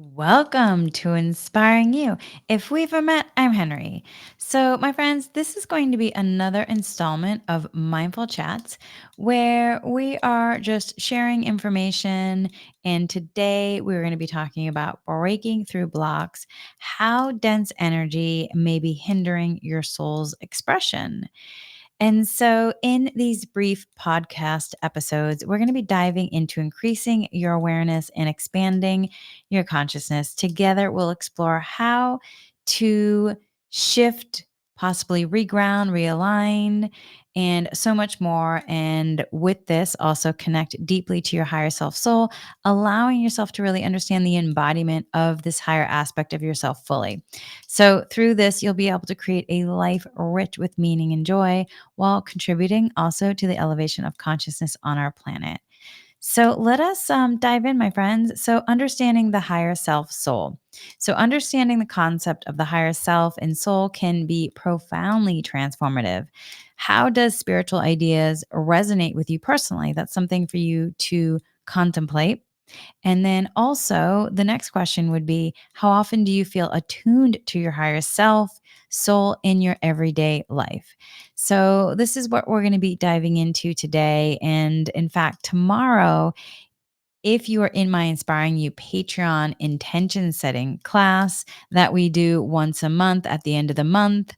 Welcome to Inspiring You. If we've ever met, I'm Henry. So, my friends, this is going to be another installment of Mindful Chats where we are just sharing information. And today we're going to be talking about breaking through blocks, how dense energy may be hindering your soul's expression. And so, in these brief podcast episodes, we're going to be diving into increasing your awareness and expanding your consciousness. Together, we'll explore how to shift, possibly reground, realign, and so much more. And with this, also connect deeply to your higher self soul, allowing yourself to really understand the embodiment of this higher aspect of yourself fully. So, through this, you'll be able to create a life rich with meaning and joy while contributing also to the elevation of consciousness on our planet. So let us dive in, my friends. So, understanding the higher self soul. So, understanding the concept of the higher self and soul can be profoundly transformative. How does spiritual ideas resonate with you personally? That's something for you to contemplate. And then also, the next question would be, how often do you feel attuned to your higher self, soul in your everyday life? So, this is what we're going to be diving into today. And in fact, tomorrow, if you are in my Inspiring You Patreon intention setting class that we do once a month at the end of the month,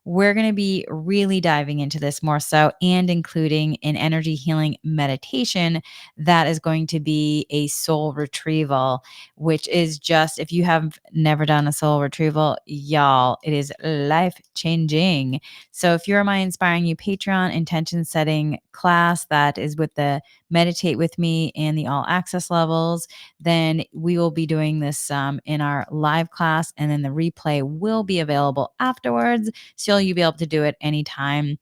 we're going to be really diving into this more so and including an energy healing meditation that is going to be a soul retrieval, which is just, if you have never done a soul retrieval, y'all, it is life changing. So if you're my Inspiring You Patreon intention setting class that is with the meditate with me and the all access levels, then we will be doing this in our live class, and then the replay will be available afterwards. So you'll be able to do it anytime.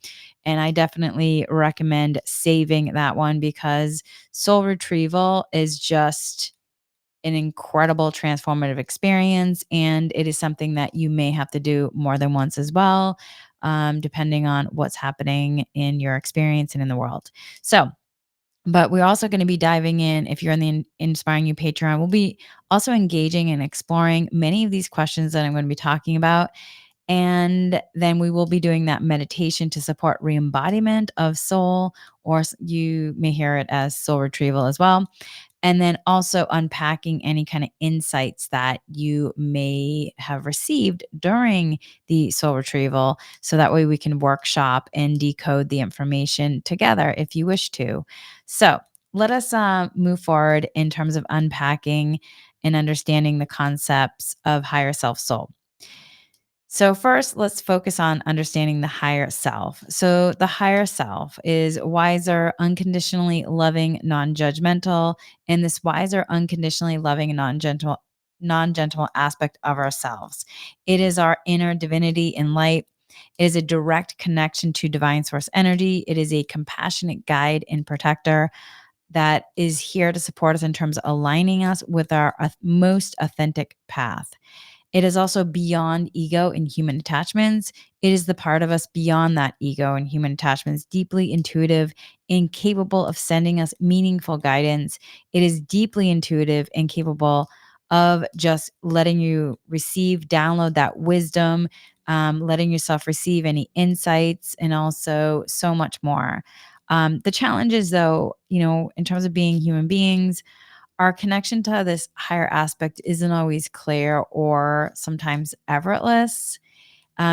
And I definitely recommend saving that one because soul retrieval is just an incredible transformative experience. And it is something that you may have to do more than once as well, depending on what's happening in your experience and in the world. So, but we're also going to be diving in, if you're in the Inspiring You Patreon, we'll be also engaging and exploring many of these questions that I'm going to be talking about. And then we will be doing that meditation to support re-embodiment of soul, or you may hear it as soul retrieval as well. And then also unpacking any kind of insights that you may have received during the soul retrieval. So that way we can workshop and decode the information together if you wish to. So let us move forward in terms of unpacking and understanding the concepts of higher self soul. So, first, let's focus on understanding the higher self. So, the higher self is wiser, unconditionally loving, non judgmental. And this wiser, unconditionally loving, and non-judgmental aspect of ourselves. It is our inner divinity and light. It is a direct connection to divine source energy. It is a compassionate guide and protector that is here to support us in terms of aligning us with our most authentic path. It is also beyond ego and human attachments. It is the part of us beyond that ego and human attachments, deeply intuitive and capable of sending us meaningful guidance. It is deeply intuitive and capable of just letting you receive, download that wisdom, letting yourself receive any insights, and also so much more. The challenge is, though, in terms of being human beings, our connection to this higher aspect isn't always clear or sometimes effortless,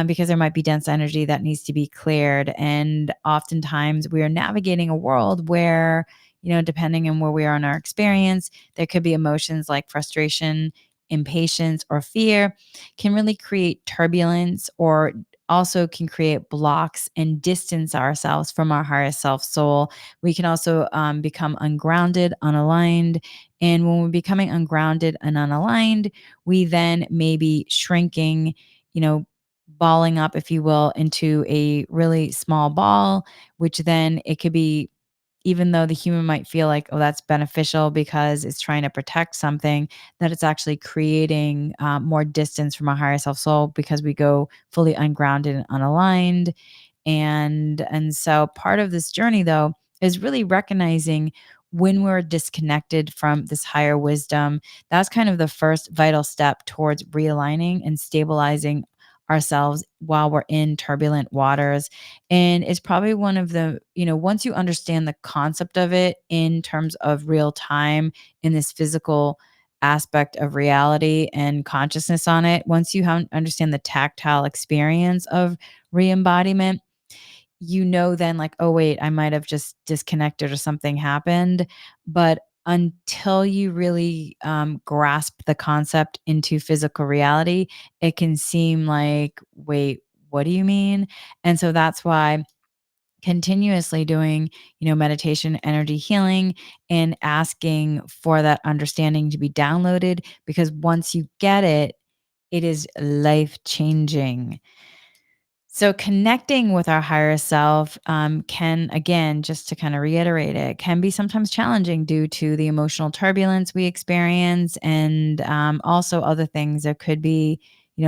because there might be dense energy that needs to be cleared. And oftentimes we are navigating a world where, depending on where we are in our experience, there could be emotions like frustration, impatience, or fear can really create turbulence, or also can create blocks and distance ourselves from our higher self soul. We can also become ungrounded, unaligned. And when we're becoming ungrounded and unaligned, we then may be shrinking, you know, balling up, if you will, into a really small ball, which then it could be, even though the human might feel like, oh, that's beneficial because it's trying to protect something, that it's actually creating more distance from our higher self soul because we go fully ungrounded and unaligned. And so part of this journey, though, is really recognizing when we're disconnected from this higher wisdom, that's kind of the first vital step towards realigning and stabilizing ourselves while we're in turbulent waters. And it's probably one of the, once you understand the concept of it in terms of real time in this physical aspect of reality and consciousness on it, once you understand the tactile experience of re-embodiment, then like, oh, wait, I might have just disconnected or something happened. But until you really grasp the concept into physical reality, it can seem like, wait, what do you mean? And so that's why continuously doing, meditation, energy healing, and asking for that understanding to be downloaded, because once you get it, it is life changing. So connecting with our higher self can, again, just to kind of reiterate it, can be sometimes challenging due to the emotional turbulence we experience, and also other things. There could be,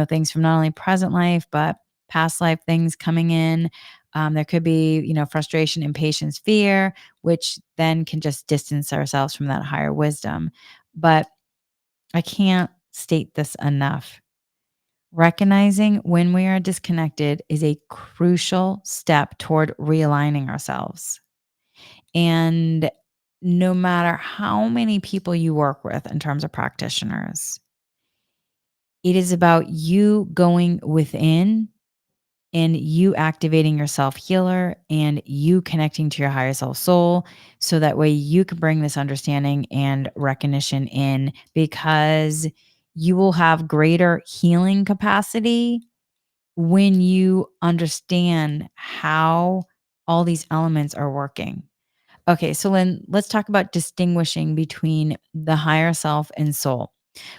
things from not only present life but past life things coming in. There could be, frustration, impatience, fear, which then can just distance ourselves from that higher wisdom. But I can't state this enough. Recognizing when we are disconnected is a crucial step toward realigning ourselves. And no matter how many people you work with in terms of practitioners, it is about you going within and you activating your self healer and you connecting to your higher self soul, so that way you can bring this understanding and recognition in, because you will have greater healing capacity when you understand how all these elements are working. Okay, so then let's talk about distinguishing between the higher self and soul.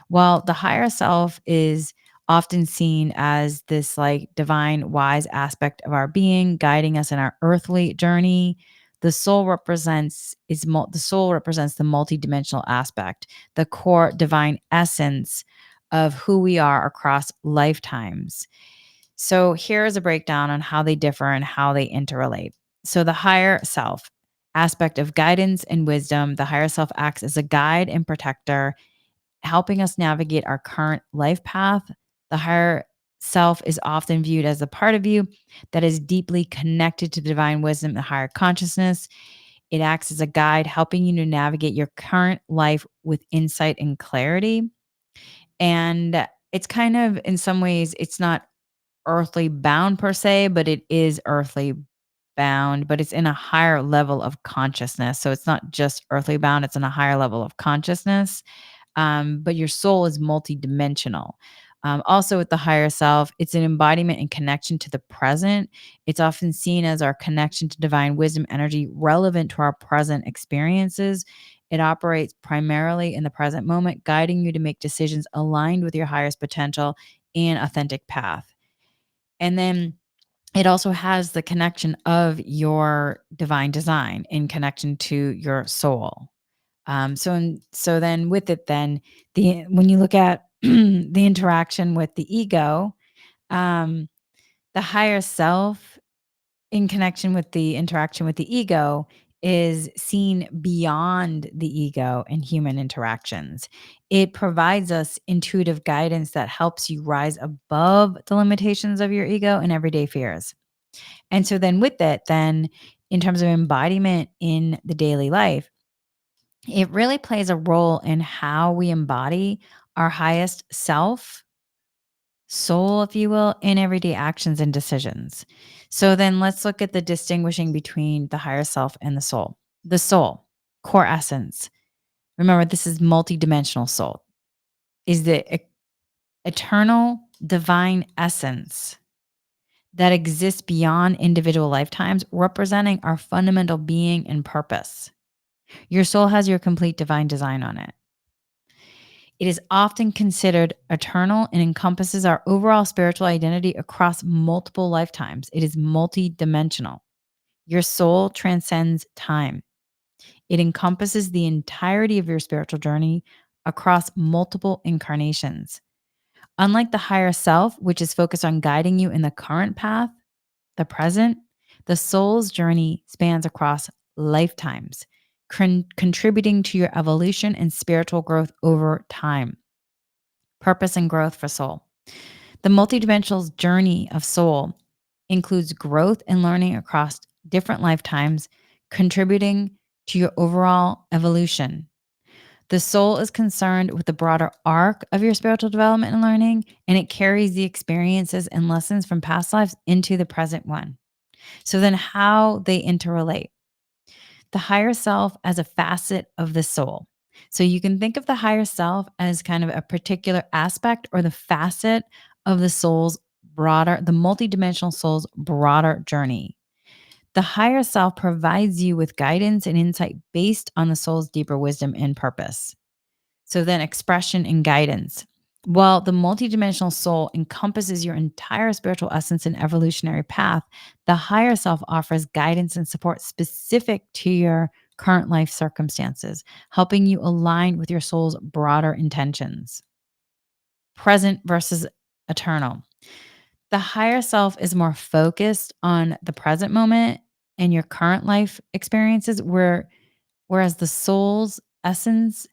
Well, the higher self is often seen as this like divine, wise aspect of our being, guiding us in our earthly journey. The soul represents the multidimensional aspect, the core divine essence of who we are across lifetimes. So here's a breakdown on how they differ and how they interrelate. So the higher self aspect of guidance and wisdom, the higher self acts as a guide and protector, helping us navigate our current life path. The higher self is often viewed as a part of you that is deeply connected to divine wisdom and higher consciousness. It acts as a guide, helping you to navigate your current life with insight and clarity. And it's kind of, in some ways, it's not earthly bound per se, but it is earthly bound, but it's in a higher level of consciousness. So it's not just earthly bound, it's in a higher level of consciousness. But your soul is multidimensional. Also, with the higher self, it's an embodiment and connection to the present. It's often seen as our connection to divine wisdom energy relevant to our present experiences. It operates primarily in the present moment, guiding you to make decisions aligned with your highest potential and authentic path. And then it also has the connection of your divine design in connection to your soul. So then with it, then when you look at the interaction with the ego, um, the higher self in connection with the interaction with the ego is seen beyond the ego and human interactions. It provides us intuitive guidance that helps you rise above the limitations of your ego and everyday fears. And so then with it, then in terms of embodiment in the daily life, it really plays a role in how we embody our highest self, soul, if you will, in everyday actions and decisions. So then let's look at the distinguishing between the higher self and the soul. The soul, core essence. Remember, this is multidimensional soul, is the eternal divine essence that exists beyond individual lifetimes, representing our fundamental being and purpose. Your soul has your complete divine design on it. It is often considered eternal and encompasses our overall spiritual identity across multiple lifetimes. It is multidimensional. Your soul transcends time. It encompasses the entirety of your spiritual journey across multiple incarnations. Unlike the higher self, which is focused on guiding you in the current path, the present, the soul's journey spans across lifetimes, contributing to your evolution and spiritual growth over time. Purpose and growth for soul. The multidimensional journey of soul includes growth and learning across different lifetimes, contributing to your overall evolution. The soul is concerned with the broader arc of your spiritual development and learning, and it carries the experiences and lessons from past lives into the present one. So, then how they interrelate. The higher self as a facet of the soul. So you can think of the higher self as kind of a particular aspect or the facet of the soul's broader, the multidimensional soul's broader journey. The higher self provides you with guidance and insight based on the soul's deeper wisdom and purpose. So then expression and guidance. While the multidimensional soul encompasses your entire spiritual essence and evolutionary path, the higher self offers guidance and support specific to your current life circumstances, helping you align with your soul's broader intentions. Present versus eternal. The higher self is more focused on the present moment and your current life experiences, whereas the soul's essence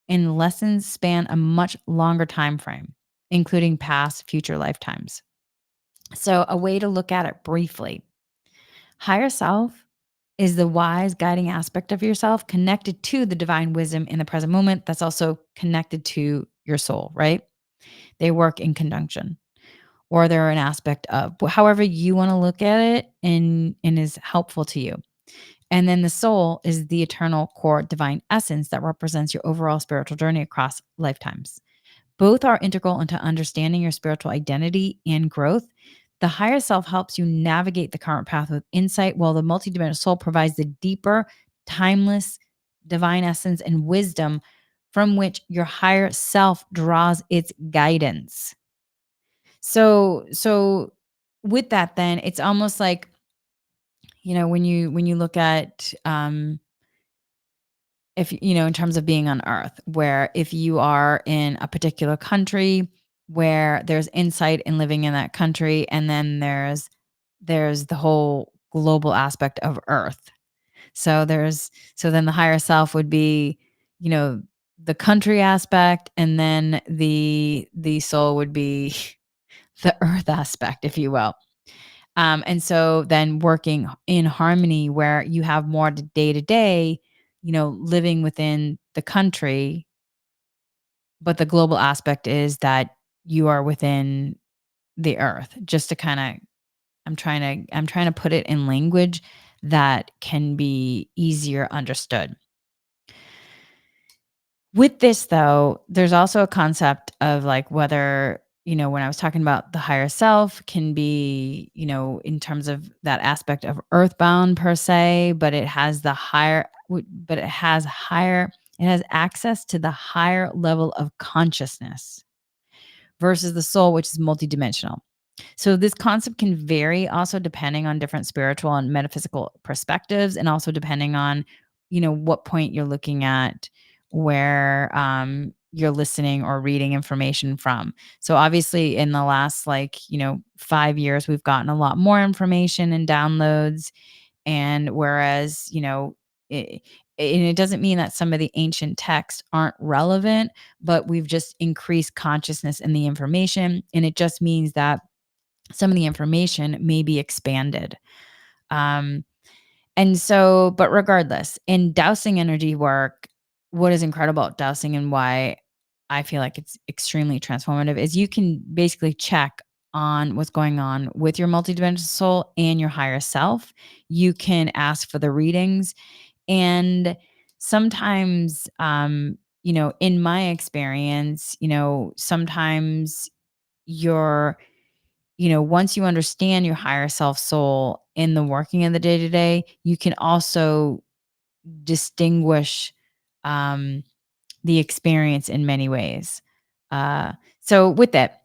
and lessons span a much longer time frame, including past, future lifetimes. So, a way to look at it briefly, higher self is the wise guiding aspect of yourself connected to the divine wisdom in the present moment that's also connected to your soul, right? They work in conjunction or they're an aspect of however you want to look at it and is helpful to you. And then the soul is the eternal core divine essence that represents your overall spiritual journey across lifetimes. Both are integral into understanding your spiritual identity and growth. The higher self helps you navigate the current path with insight, while the multidimensional soul provides the deeper, timeless divine essence and wisdom from which your higher self draws its guidance. So with that then, it's almost like, when you look at if in terms of being on earth, where if you are in a particular country where there's insight in living in that country, and then there's the whole global aspect of earth. So then the higher self would be, you know, the country aspect, and then the soul would be the earth aspect, if you will. And so then working in harmony where you have more day to day, living within the country, but the global aspect is that you are within the earth. Just to kind of, I'm trying to put it in language that can be easier understood. With this though, there's also a concept of like whether, when I was talking about the higher self can be, in terms of that aspect of earthbound per se, but it has it has access to the higher level of consciousness versus the soul, which is multidimensional. So this concept can vary also depending on different spiritual and metaphysical perspectives, and also depending on, what point you're looking at, where you're listening or reading information from. So obviously in the last 5 years, we've gotten a lot more information and downloads. And whereas, it, and it doesn't mean that some of the ancient texts aren't relevant, but we've just increased consciousness in the information. And it just means that some of the information may be expanded. Um, and so, but regardless, in dowsing energy work, what is incredible about dowsing and why I feel like it's extremely transformative is you can basically check on what's going on with your multidimensional soul and your higher self. You can ask for the readings. And sometimes, in my experience, sometimes you're once you understand your higher self soul in the working of the day to day, you can also distinguish um, the experience in many ways. So, with that,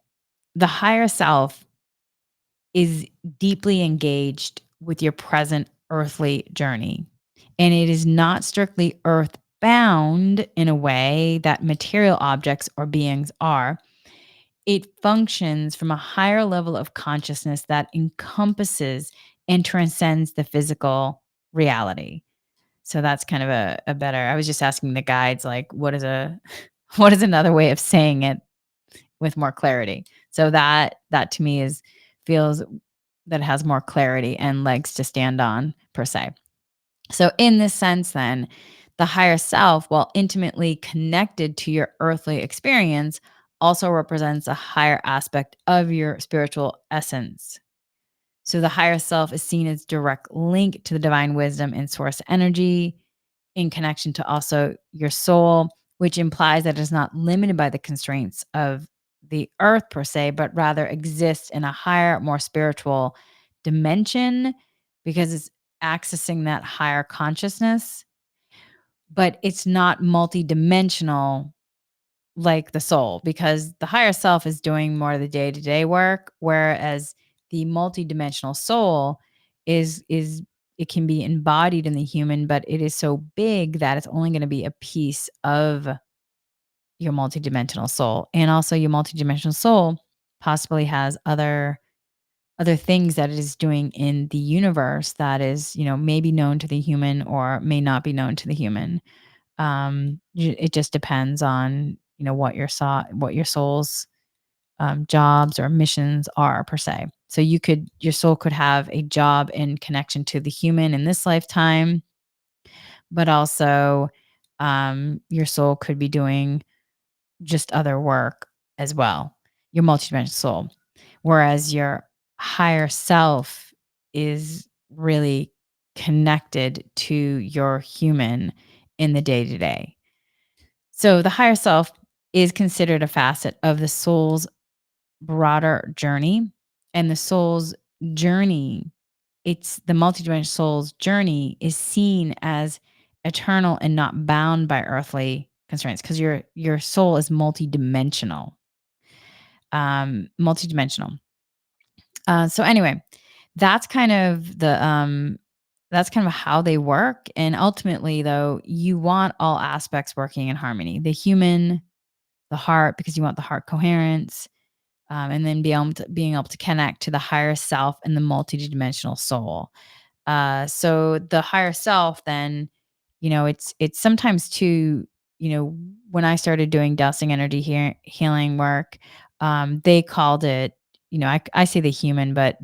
the higher self is deeply engaged with your present earthly journey, and it is not strictly earthbound in a way that material objects or beings are. It functions from a higher level of consciousness that encompasses and transcends the physical reality. So that's kind of a better I was just asking the guides, like, what is a what is another way of saying it with more clarity? So that to me is feels that it has more clarity and legs to stand on per se. So in this sense then, the higher self, while intimately connected to your earthly experience, also represents a higher aspect of your spiritual essence. So the higher self is seen as direct link to the divine wisdom and source energy in connection to also your soul, which implies that it is not limited by the constraints of the earth per se, but rather exists in a higher, more spiritual dimension because it's accessing that higher consciousness, but it's not multidimensional like the soul because the higher self is doing more of the day-to-day work, whereas the multidimensional soul is it can be embodied in the human, but it is so big that it's only going to be a piece of your multidimensional soul. And also your multidimensional soul possibly has other things that it is doing in the universe that is, maybe known to the human or may not be known to the human. It just depends on, what your soul's jobs or missions are per se. So your soul could have a job in connection to the human in this lifetime, but also your soul could be doing just other work as well. Your multidimensional soul, whereas your higher self is really connected to your human in the day to day. So the higher self is considered a facet of the soul's broader journey. And the soul's journey, it's the multidimensional soul's journey is seen as eternal and not bound by earthly constraints because your soul is multidimensional. Multidimensional. So anyway, that's kind of that's kind of how they work. And ultimately, though, you want all aspects working in harmony. The human, the heart, because you want the heart coherence, and then being able to connect to the higher self and the multidimensional soul. So the higher self, then, it's sometimes too, when I started doing dowsing energy healing work, they called it, I say the human, but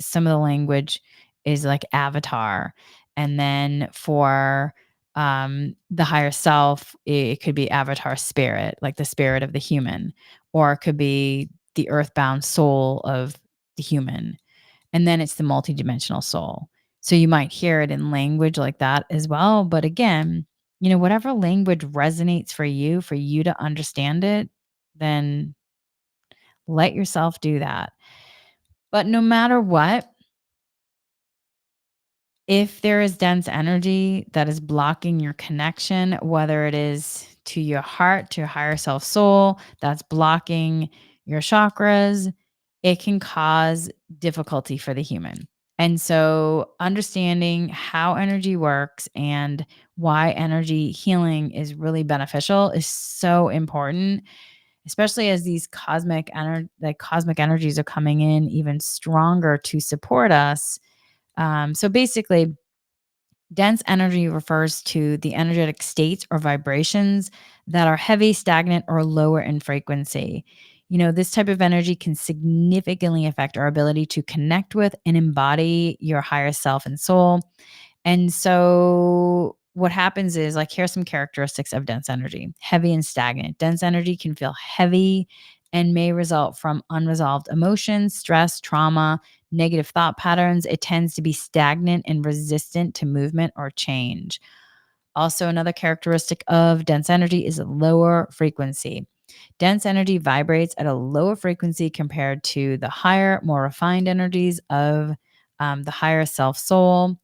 some of the language is like avatar. And then for the higher self, it could be avatar spirit, like the spirit of the human, or it could be the earthbound soul of the human. And then it's the multidimensional soul. So you might hear it in language like that as well. But again, whatever language resonates for you to understand it, then let yourself do that. But no matter what, if there is dense energy that is blocking your connection, whether it is to your heart, to your higher self soul, that's blocking your chakras, it can cause difficulty for the human. And so, understanding how energy works and why energy healing is really beneficial is so important, especially as these cosmic energies are coming in even stronger to support us. So basically, dense energy refers to the energetic states or vibrations that are heavy, stagnant, or lower in frequency. This type of energy can significantly affect our ability to connect with and embody your higher self and soul. And so, what happens is like, here's some characteristics of dense energy: heavy and stagnant. Dense energy can feel heavy and may result from unresolved emotions, stress, trauma, negative thought patterns. It tends to be stagnant and resistant to movement or change. Also, another characteristic of dense energy is lower frequency. Dense energy vibrates at a lower frequency compared to the higher, more refined energies of the higher self soul.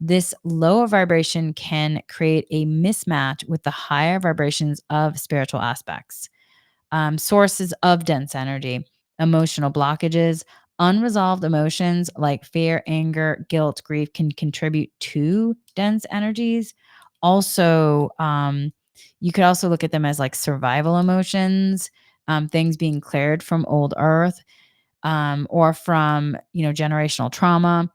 This lower vibration can create a mismatch with the higher vibrations of spiritual aspects. Sources of dense energy: emotional blockages. Unresolved emotions like fear, anger, guilt, grief can contribute to dense energies. Also, you could also look at them as like survival emotions, things being cleared from old earth, or from generational trauma.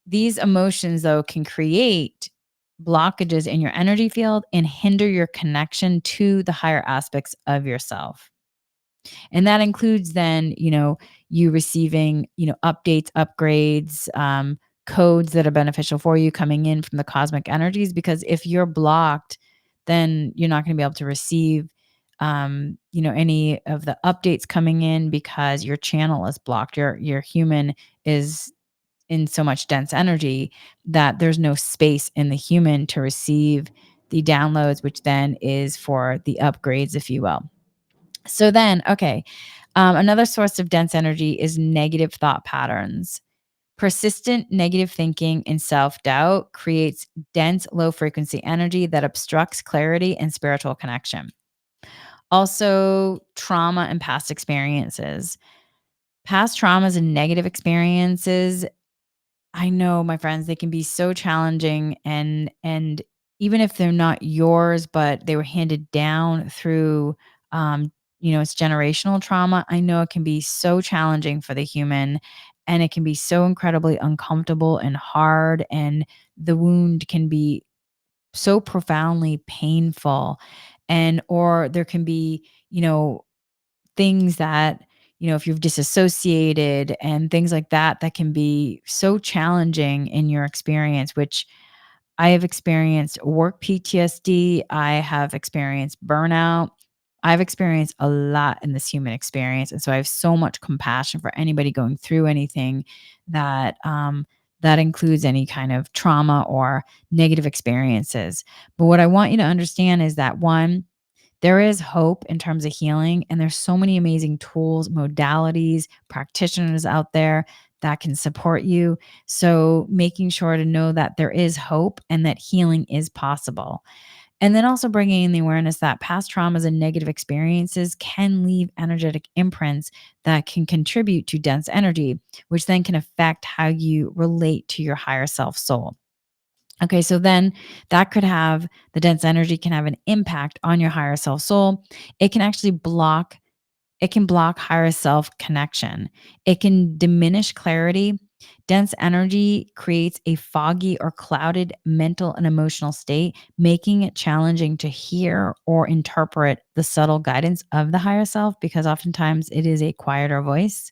These emotions, though, can create blockages in your energy field and hinder your connection to the higher aspects of yourself. And that includes then, you receiving, updates, upgrades, codes that are beneficial for you coming in from the cosmic energies. Because if you're blocked, then you're not going to be able to receive, any of the updates coming in because your channel is blocked. Your human is in so much dense energy that there's no space in the human to receive the downloads, which then is for the upgrades, if you will. So then, okay, another source of dense energy is negative thought patterns. Persistent negative thinking and self doubt creates dense, low frequency energy that obstructs clarity and spiritual connection. Also, trauma and past experiences. Past traumas and negative experiences, I know, my friends, they can be so challenging, and even if they're not yours, but they were handed down through, it's generational trauma. I know it can be so challenging for the human, and it can be so incredibly uncomfortable and hard, and the wound can be so profoundly painful, and or there can be, things that, if you've disassociated and things like that, that can be so challenging in your experience, which I have experienced work PTSD. I have experienced burnout. I've experienced a lot in this human experience. And so I have so much compassion for anybody going through anything that includes any kind of trauma or negative experiences. But what I want you to understand is that one, there is hope in terms of healing, and there's so many amazing tools, modalities, practitioners out there that can support you. So making sure to know that there is hope and that healing is possible. And then also bringing in the awareness that past traumas and negative experiences can leave energetic imprints that can contribute to dense energy, which then can affect how you relate to your higher self soul. Okay, so then that could have the dense energy can have an impact on your higher self soul. It can actually block, it can block higher self connection. It can diminish clarity. Dense energy creates a foggy or clouded mental and emotional state, making it challenging to hear or interpret the subtle guidance of the higher self because oftentimes it is a quieter voice.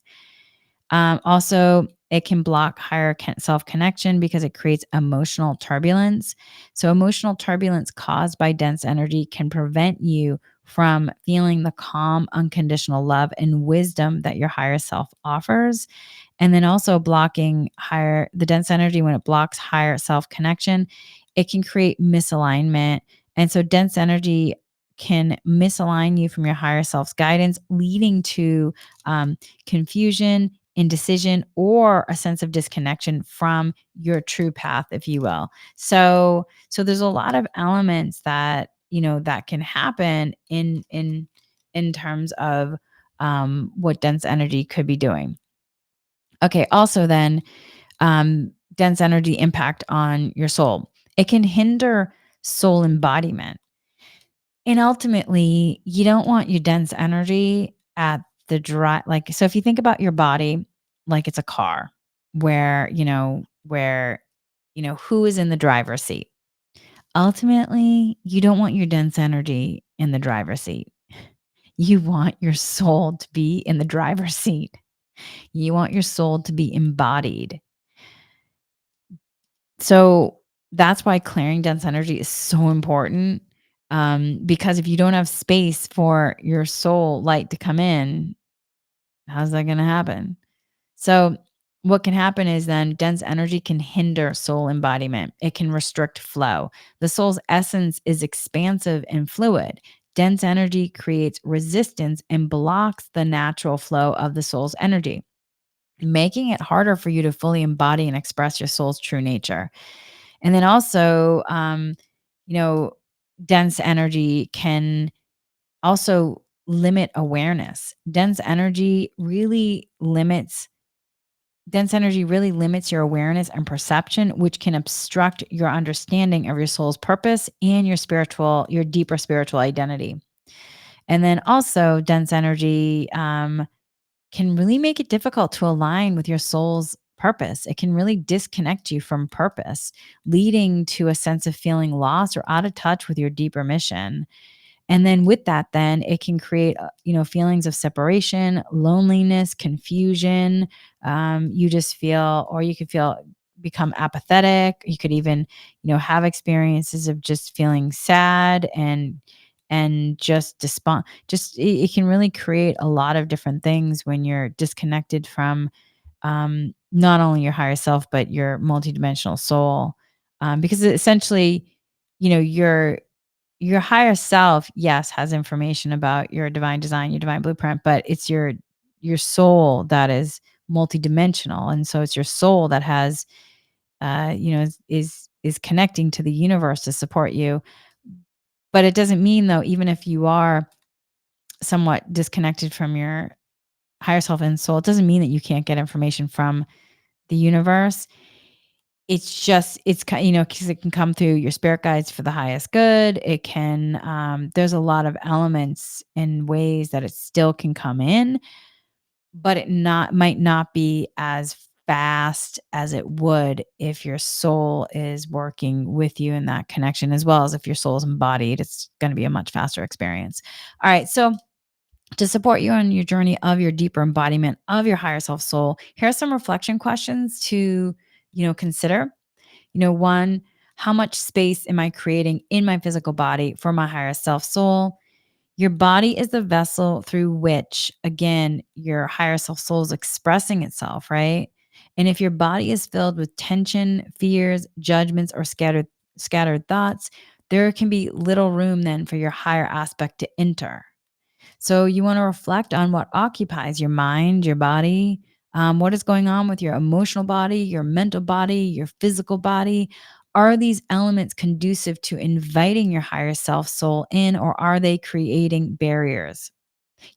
Also, it can block higher self connection because it creates emotional turbulence. So, emotional turbulence caused by dense energy can prevent you from feeling the calm, unconditional love and wisdom that your higher self offers. And then also blocking the dense energy, when it blocks higher self connection, it can create misalignment. And so, dense energy can misalign you from your higher self's guidance, leading to confusion, indecision, or a sense of disconnection from your true path, if you will. So there's a lot of elements that, that can happen in terms of what dense energy could be doing. Okay, also then, dense energy impact on your soul. It can hinder soul embodiment. And ultimately, you don't want your dense energy at the dry, like, so if you think about your body like it's a car where who is in the driver's seat? Ultimately, you don't want your dense energy in the driver's seat. You want your soul to be in the driver's seat. You want your soul to be embodied. So that's why clearing dense energy is so important. Because if you don't have space for your soul light to come in, how's that going to happen? So, what can happen is then dense energy can hinder soul embodiment. It can restrict flow. The soul's essence is expansive and fluid. Dense energy creates resistance and blocks the natural flow of the soul's energy, making it harder for you to fully embody and express your soul's true nature. And then also, you know, dense energy can also limit awareness. Dense energy really limits your awareness and perception, which can obstruct your understanding of your soul's purpose and your deeper spiritual identity. And then also, dense energy can really make it difficult to align with your soul's purpose. It can really disconnect you from purpose, leading to a sense of feeling lost or out of touch with your deeper mission. And then with that, then it can create, feelings of separation, loneliness, confusion. You just feel, or you could feel, become apathetic. You could even, have experiences of just feeling sad and just despond. Just it can really create a lot of different things when you're disconnected from not only your higher self but your multidimensional soul, because essentially, your higher self, yes, has information about your divine design, your divine blueprint, but it's your soul that is multidimensional. And so it's your soul that has is connecting to the universe to support you. But it doesn't mean though, even if you are somewhat disconnected from your higher self and soul, it doesn't mean that you can't get information from the universe. It's just because it can come through your spirit guides for the highest good. It can, there's a lot of elements and ways that it still can come in, but it not might not be as fast as it would if your soul is working with you in that connection, as well as if your soul is embodied, it's gonna be a much faster experience. All right, so to support you on your journey of your deeper embodiment of your higher self soul, here are some reflection questions to, consider. One, how much space am I creating in my physical body for my higher self soul? Your body is the vessel through which, again, your higher self soul is expressing itself, right? And if your body is filled with tension, fears, judgments, or scattered thoughts, there can be little room then for your higher aspect to enter. So you want to reflect on what occupies your mind, your body, what is going on with your emotional body, your mental body, your physical body. Are these elements conducive to inviting your higher self soul in, or are they creating barriers?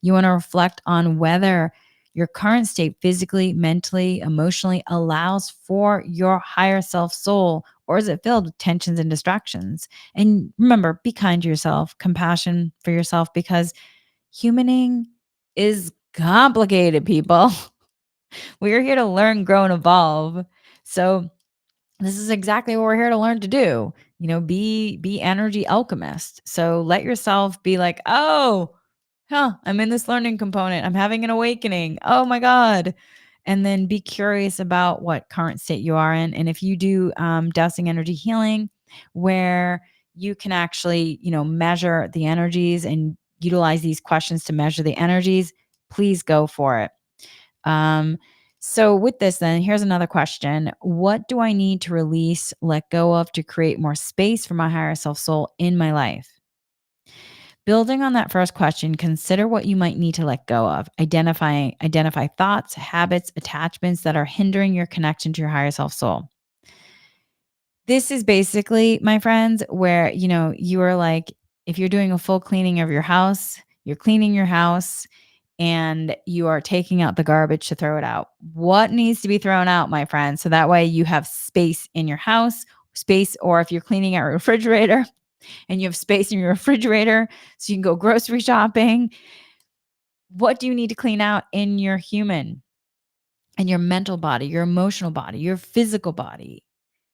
You want to reflect on whether your current state, physically, mentally, emotionally, allows for your higher self soul, or is it filled with tensions and distractions? And remember, be kind to yourself, compassion for yourself, because humaning is complicated, people. We are here to learn, grow, and evolve. So this is exactly what we're here to learn to do. Be energy alchemist. So let yourself be like, oh, I'm in this learning component. I'm having an awakening. Oh my God. And then be curious about what current state you are in. And if you do dowsing energy healing, where you can actually, measure the energies and utilize these questions to measure the energies, please go for it. Um, so with this, then here's another question. What do I need to release, let go of to create more space for my higher self soul in my life? Building on that first question, consider what you might need to let go of. Identify thoughts, habits, attachments that are hindering your connection to your higher self soul. This is basically, my friends, where you are like, if you're doing a full cleaning of your house, you're cleaning your house and you are taking out the garbage to throw it out. What needs to be thrown out, my friend? So that way you have space in your house, space, or if you're cleaning out a refrigerator, and you have space in your refrigerator so you can go grocery shopping. What do you need to clean out in your human and your mental body, your emotional body, your physical body,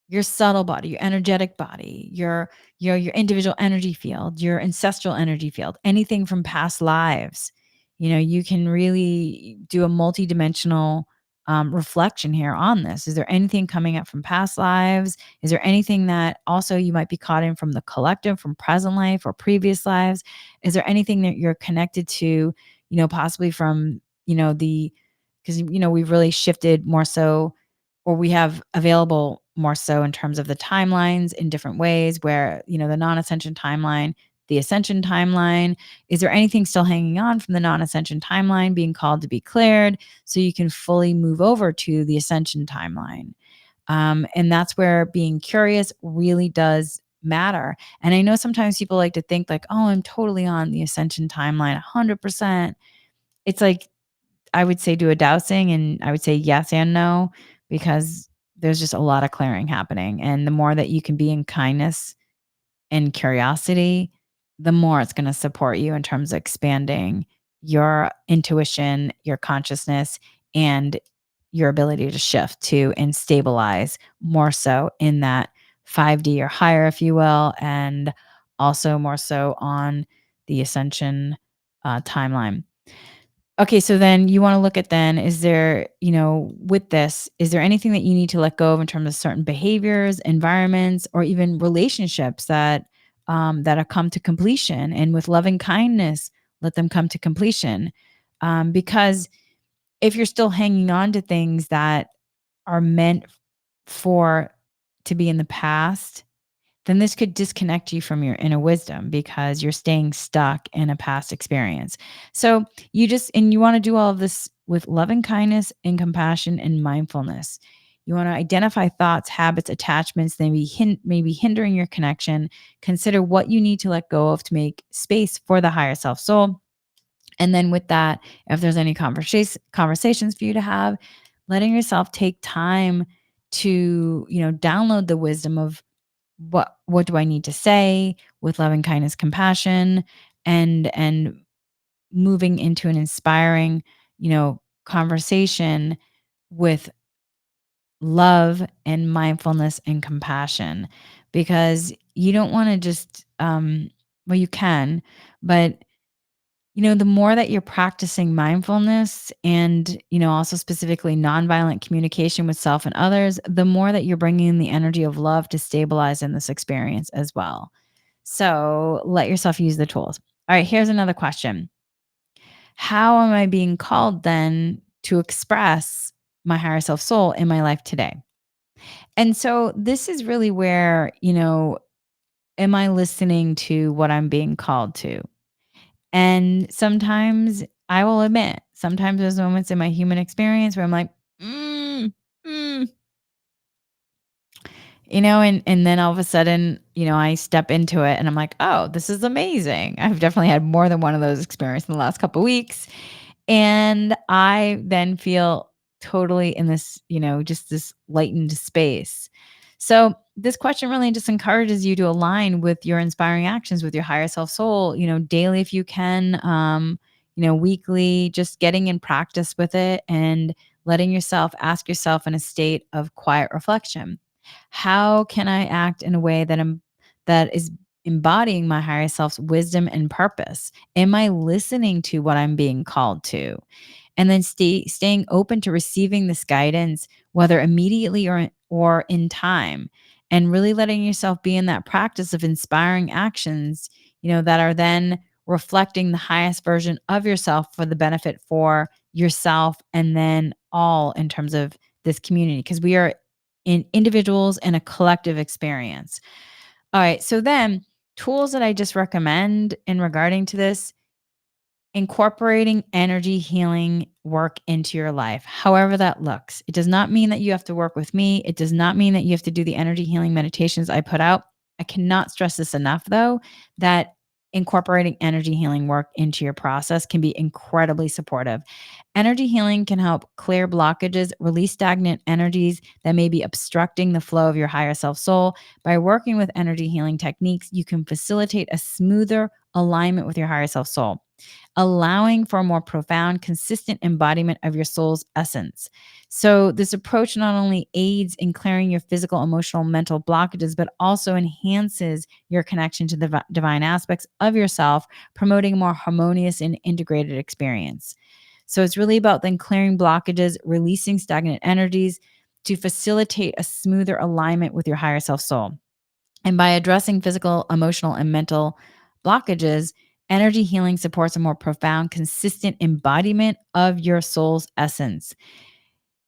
your subtle body, your energetic body, your individual energy field, your ancestral energy field, anything from past lives? You can really do a multidimensional reflection here on this. Is there anything coming up from past lives? Is there anything that also you might be caught in from the collective, from present life or previous lives? Is there anything that you're connected to, possibly from, the, because, we've really shifted more so, or we have available more so in terms of the timelines in different ways, where, the non-ascension timeline, the ascension timeline. Is there anything still hanging on from the non-ascension timeline being called to be cleared so you can fully move over to the ascension timeline? And that's where being curious really does matter. And I know sometimes people like to think like, oh, I'm totally on the ascension timeline 100%. It's like, I would say do a dowsing, and I would say yes and no, because there's just a lot of clearing happening. And the more that you can be in kindness and curiosity, the more it's going to support you in terms of expanding your intuition, your consciousness, and your ability to shift to and stabilize more so in that 5D or higher, if you will, and also more so on the ascension timeline. Okay, so then you wanna look at then, is there, with this, is there anything that you need to let go of in terms of certain behaviors, environments, or even relationships that have come to completion? And with loving kindness, let them come to completion. Because if you're still hanging on to things that are meant for to be in the past, then this could disconnect you from your inner wisdom because you're staying stuck in a past experience. So you want to do all of this with loving kindness and compassion and mindfulness. You want to identify thoughts, habits, attachments that maybe hindering your connection. Consider what you need to let go of to make space for the higher self soul. And then with that, if there's any conversations for you to have, letting yourself take time to, download the wisdom of what do I need to say with loving kindness, compassion, and moving into an inspiring, conversation with love and mindfulness and compassion, because you don't want to just well, you can, but the more that you're practicing mindfulness and, also specifically nonviolent communication with self and others, the more that you're bringing in the energy of love to stabilize in this experience as well. So let yourself use the tools. All right, here's another question. How am I being called then to express my higher self soul in my life today? And so this is really where, am I listening to what I'm being called to? And sometimes I will admit, sometimes there's moments in my human experience where I'm like, mm, mm, and then all of a sudden, I step into it and I'm like, oh, this is amazing. I've definitely had more than one of those experiences in the last couple of weeks. And I then feel totally in this, just this lightened space. So this question really just encourages you to align with your inspiring actions with your higher self soul, daily if you can, weekly, just getting in practice with it and letting yourself ask yourself in a state of quiet reflection. How can I act in a way that is embodying my higher self's wisdom and purpose? Am I listening to what I'm being called to? And then staying open to receiving this guidance, whether immediately or in time, and really letting yourself be in that practice of inspiring actions, that are then reflecting the highest version of yourself for the benefit for yourself and then all in terms of this community, because we are in individuals and a collective experience. All right, so then tools that I just recommend in regarding to this: incorporating energy healing work into your life, however that looks. It does not mean that you have to work with me. It does not mean that you have to do the energy healing meditations I put out. I cannot stress this enough, though, that incorporating energy healing work into your process can be incredibly supportive. Energy healing can help clear blockages, release stagnant energies that may be obstructing the flow of your higher self soul. By working with energy healing techniques, you can facilitate a smoother alignment with your higher self soul, allowing for a more profound, consistent embodiment of your soul's essence. So, this approach not only aids in clearing your physical, emotional, mental blockages, but also enhances your connection to the divine aspects of yourself, promoting a more harmonious and integrated experience. So, it's really about then clearing blockages, releasing stagnant energies to facilitate a smoother alignment with your higher self soul. And by addressing physical, emotional, and mental blockages, energy healing supports a more profound, consistent embodiment of your soul's essence.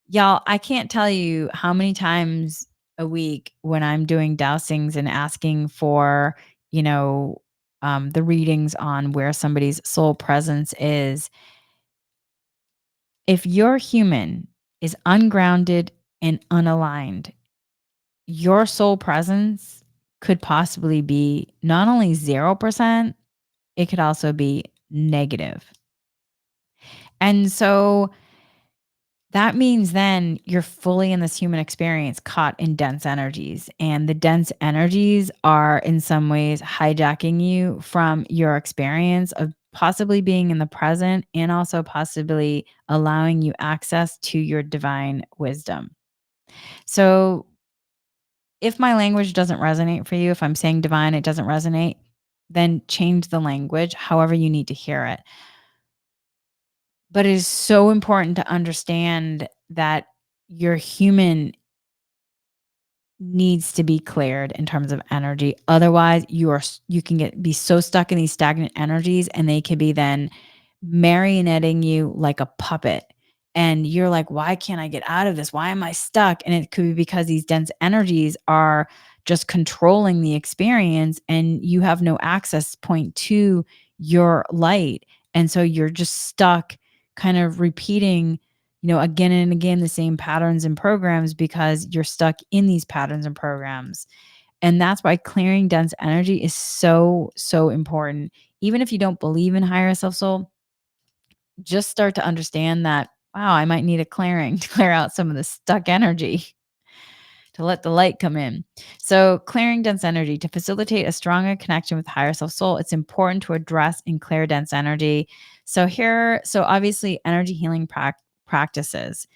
Y'all, I can't tell you how many times a week when I'm doing dowsings and asking for, the readings on where somebody's soul presence is. If your human is ungrounded and unaligned, your soul presence could possibly be not only 0%, it could also be negative. And so that means then you're fully in this human experience caught in dense energies. And the dense energies are in some ways hijacking you from your experience of possibly being in the present and also possibly allowing you access to your divine wisdom. So, if my language doesn't resonate for you, if I'm saying divine, it doesn't resonate, then change the language however you need to hear it. But it is so important to understand that your human needs to be cleared in terms of energy. Otherwise, you can be so stuck in these stagnant energies and they could be then marionetting you like a puppet. And you're like, why can't I get out of this? Why am I stuck? And it could be because these dense energies are just controlling the experience and you have no access point to your light. And so you're just stuck kind of repeating, again and again, the same patterns and programs because you're stuck in these patterns and programs. And that's why clearing dense energy is so, so important. Even if you don't believe in higher self soul, just start to understand that, wow, I might need a clearing to clear out some of the stuck energy to let the light come in. So, clearing dense energy to facilitate a stronger connection with higher self soul, it's important to address and clear dense energy. So obviously, energy healing practices,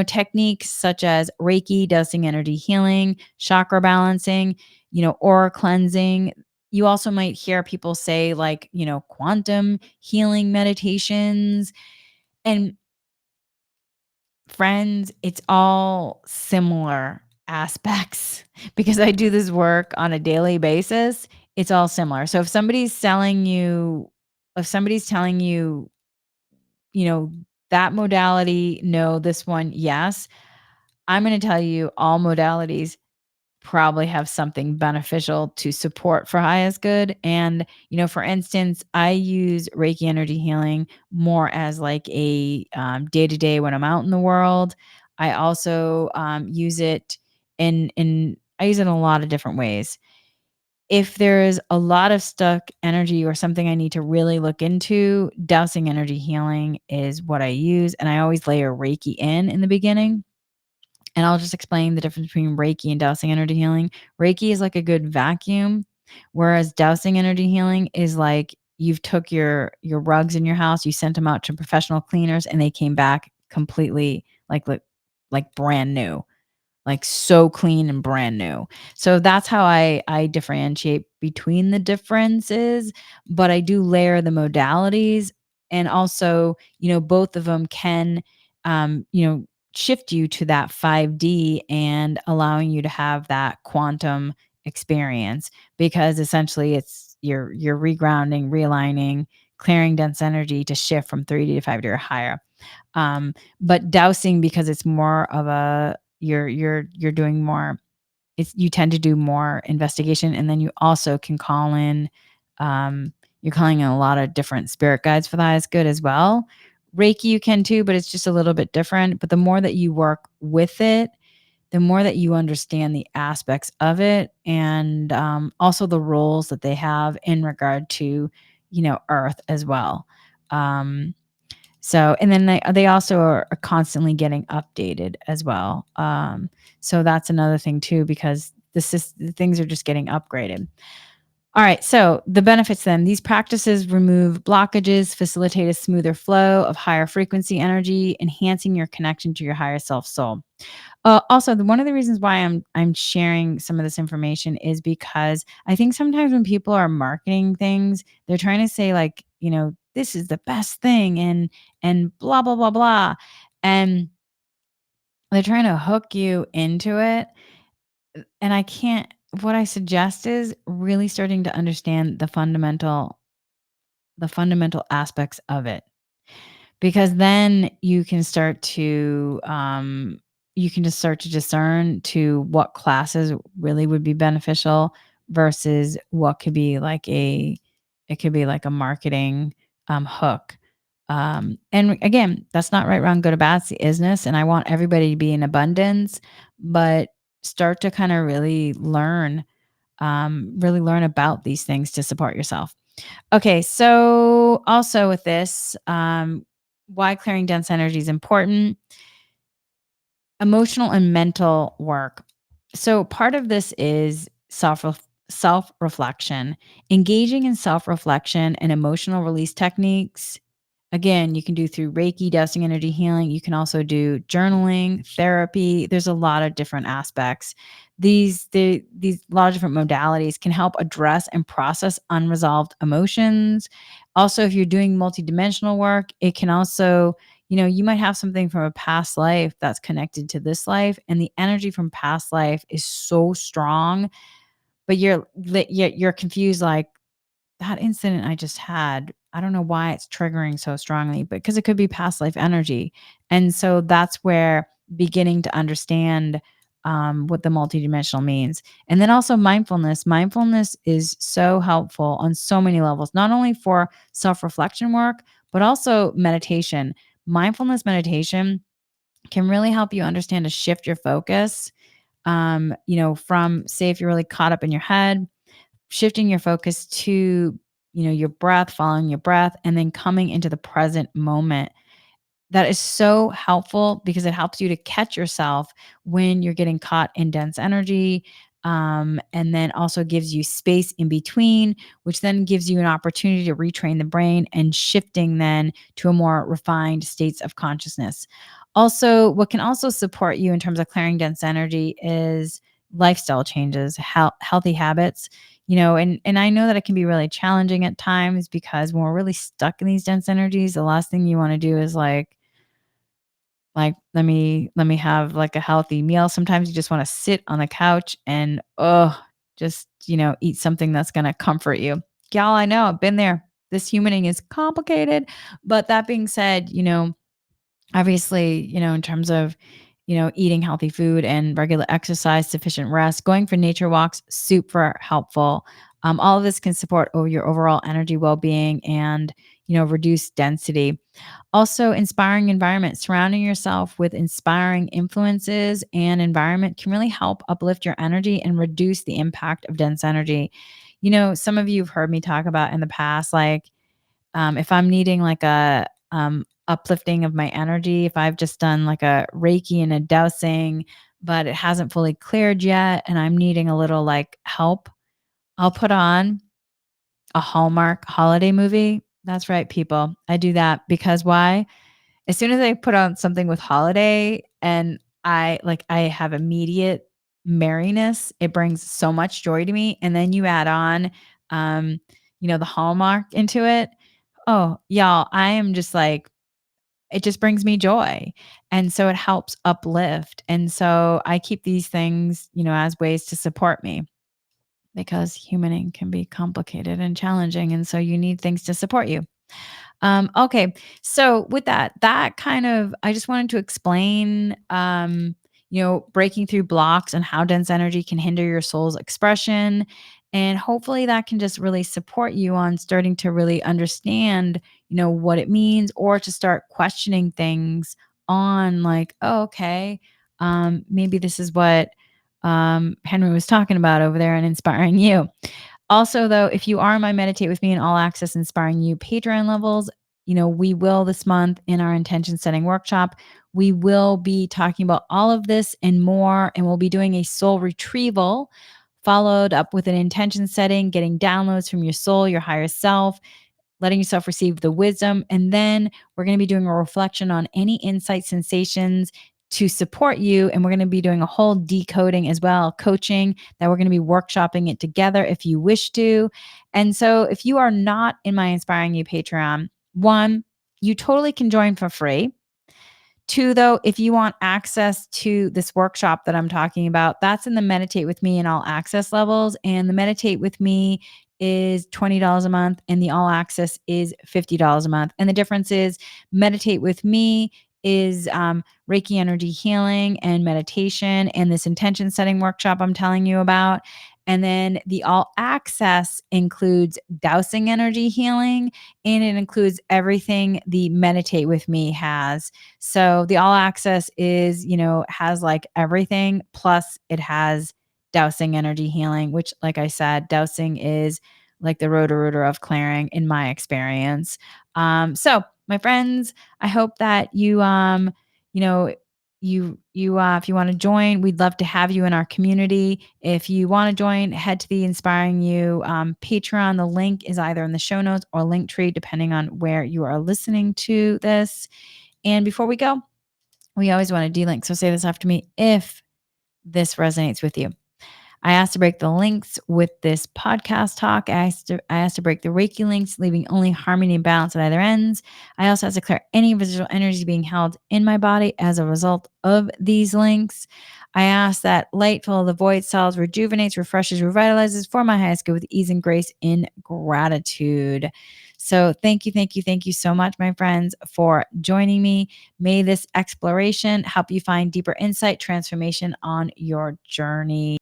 techniques such as Reiki, dosing energy healing, chakra balancing, aura cleansing. You also might hear people say, like, quantum healing meditations. And friends, it's all similar aspects because I do this work on a daily basis. It's all similar. So if somebody's telling you, you know, that modality, no, this one, yes, I'm going to tell you all modalities probably have something beneficial to support for highest good. And, for instance, I use Reiki energy healing more as like a day to day when I'm out in the world. I also use it I use it in a lot of different ways. If there's a lot of stuck energy or something I need to really look into, dousing energy healing is what I use. And I always layer Reiki in the beginning, and I'll just explain the difference between Reiki and dousing energy healing. Reiki is like a good vacuum, whereas dousing energy healing is like you've took your rugs in your house, you sent them out to professional cleaners, and they came back completely like brand new, like so clean and brand new. So that's how I differentiate between the differences, but I do layer the modalities, and also, both of them can shift you to that 5D and allowing you to have that quantum experience, because essentially you're regrounding, realigning, clearing dense energy to shift from 3D to 5D or higher. But dousing, because it's more of a you're doing more, you tend to do more investigation, and then you also can call in, you're calling in a lot of different spirit guides for the highest good as well. Reiki you can too, but it's just a little bit different. But the more that you work with it, the more that you understand the aspects of it, and also the roles that they have in regard to, Earth as well. Um, so, and then they also are constantly getting updated as well. So that's another thing too, because the things are just getting upgraded. All right. So the benefits then, these practices remove blockages, facilitate a smoother flow of higher frequency energy, enhancing your connection to your higher self soul. Also, one of the reasons why I'm sharing some of this information is because I think sometimes when people are marketing things, they're trying to say, like, this is the best thing, and blah blah blah blah, and they're trying to hook you into it. And I can't. What I suggest is really starting to understand the fundamental aspects of it, because then you can just start to discern to what classes really would be beneficial versus what could be like a marketing hook. And again, that's not right, wrong, good or bad, it's the isness, and I want everybody to be in abundance, but start to kind of really learn about these things to support yourself. Okay, so also with this, why clearing dense energy is important: emotional and mental work. So part of this is self reflection. Engaging in self reflection and emotional release techniques. Again, you can do through Reiki, dosing energy healing. You can also do journaling, therapy. There's a lot of different aspects. These lot of different modalities can help address and process unresolved emotions. Also, if you're doing multidimensional work, it can also, you might have something from a past life that's connected to this life, and the energy from past life is so strong, but you're confused, like, that incident I just had, I don't know why it's triggering so strongly, but because it could be past life energy. And so that's where beginning to understand what the multidimensional means. And then also mindfulness. Mindfulness is so helpful on so many levels, not only for self reflection work, but also meditation. Mindfulness meditation can really help you understand to shift your focus. From, say, if you're really caught up in your head, shifting your focus to, your breath, following your breath, and then coming into the present moment. That is so helpful because it helps you to catch yourself when you're getting caught in dense energy. And then also gives you space in between, which then gives you an opportunity to retrain the brain and shifting then to a more refined states of consciousness. Also, what can also support you in terms of clearing dense energy is lifestyle changes, healthy habits. And I know that it can be really challenging at times because when we're really stuck in these dense energies, the last thing you want to do is let me have like a healthy meal. Sometimes you just want to sit on the couch and just, eat something that's going to comfort you. Y'all, I know I've been there. This humaning is complicated. But that being said, obviously, in terms of, eating healthy food and regular exercise, sufficient rest, going for nature walks, super helpful. All of this can support your overall energy well-being and, reduce density. Also, inspiring environment, surrounding yourself with inspiring influences and environment can really help uplift your energy and reduce the impact of dense energy. Some of you have heard me talk about in the past, like, if I'm needing like a uplifting of my energy, if I've just done like a Reiki and a dowsing, but it hasn't fully cleared yet, and I'm needing a little like help, I'll put on a Hallmark holiday movie. That's right, people. I do that because why? As soon as I put on something with holiday and I have immediate merriness, it brings so much joy to me. And then you add on, um, the Hallmark into it. Oh, y'all, I am just like, it just brings me joy. And so it helps uplift. And so I keep these things, as ways to support me because humaning can be complicated and challenging. And so you need things to support you. Okay. So with that kind of, I just wanted to explain, breaking through blocks and how dense energy can hinder your soul's expression. And hopefully that can just really support you on starting to really understand, what it means, or to start questioning things on like, oh, okay, maybe this is what Henry was talking about over there and inspiring you. Also, though, if you are in my Meditate with Me and All Access Inspiring You Patreon levels, we will this month in our intention setting workshop, we will be talking about all of this and more. And we'll be doing a soul retrieval followed up with an intention setting, getting downloads from your soul, your higher self, letting yourself receive the wisdom. And then we're going to be doing a reflection on any insight sensations to support you. And we're going to be doing a whole decoding as well, coaching that we're going to be workshopping it together if you wish to. And so if you are not in my Inspiring You Patreon, one, you totally can join for free. Two, though, if you want access to this workshop that I'm talking about, that's in the Meditate with Me and All Access levels. And the Meditate with Me is $20 a month and the All Access is $50 a month. And the difference is Meditate with Me is Reiki energy healing and meditation and this intention setting workshop I'm telling you about. And then the All Access includes dowsing energy healing, and it includes everything the Meditate with Me has. So the All Access is, has like everything, plus it has dowsing energy healing, which, like I said, dowsing is like the rotor of clearing in my experience. So my friends, I hope that you know, if you want to join, we'd love to have you in our community. If you want to join, head to the Inspiring You Patreon. The link is either in the show notes or Linktree, depending on where you are listening to this. And before we go, we always want to de-link. So say this after me if this resonates with you. I asked to break the links with this podcast talk. I asked to break the Reiki links, leaving only harmony and balance at either ends. I also asked to clear any residual energy being held in my body as a result of these links. I asked that light fill the void cells, rejuvenates, refreshes, revitalizes for my highest good with ease and grace in gratitude. So thank you so much, my friends, for joining me. May this exploration help you find deeper insight, transformation on your journey.